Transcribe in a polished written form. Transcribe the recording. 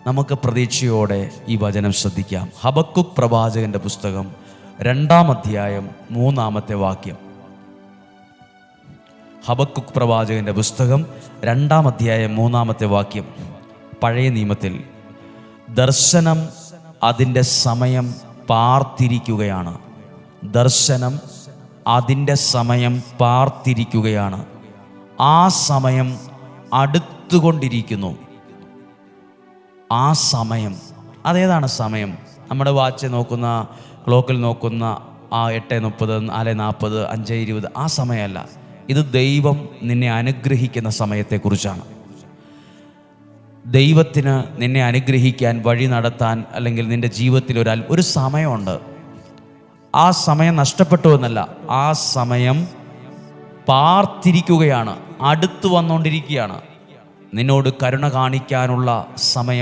നമുക്ക് പ്രതീക്ഷയോടെ ഈ വചനം ശ്രദ്ധിക്കാം. ഹബക്കുക്ക് പ്രവാചകന്റെ പുസ്തകം 2-ാം അധ്യായം 3-ാമത്തെ വാക്യം. ഹബക്കുക്ക് പ്രവാചകന്റെ പുസ്തകം 2-ാം അധ്യായം 3-ാമത്തെ വാക്യം. പഴയ നിയമത്തിൽ ദർശനം അതിൻ്റെ സമയം പാർത്തിരിക്കുകയാണ്. ദർശനം അതിൻ്റെ സമയം പാർത്തിരിക്കുകയാണ്. ആ സമയം അടുത്തുകൊണ്ടിരിക്കുന്നു. ആ സമയം അതേതാണ് സമയം? നമ്മുടെ വാച്ച് നോക്കുന്ന, ക്ലോക്കിൽ നോക്കുന്ന ആ 8:30, 4:40, 5:20 ആ സമയമല്ല. ഇത് ദൈവം നിന്നെ അനുഗ്രഹിക്കുന്ന സമയത്തെക്കുറിച്ചാണ്. ദൈവത്തിന് നിന്നെ അനുഗ്രഹിക്കാൻ, വഴി നടത്താൻ, അല്ലെങ്കിൽ നിൻ്റെ ജീവിതത്തിൽ ഒരു സമയമുണ്ട്. ആ സമയം നഷ്ടപ്പെട്ടു എന്നല്ല, ആ സമയം പാർത്തിരിക്കുകയാണ്, അടുത്തു വന്നുകൊണ്ടിരിക്കുകയാണ്. നിന്നോട് കരുണ കാണിക്കാനുള്ള സമയം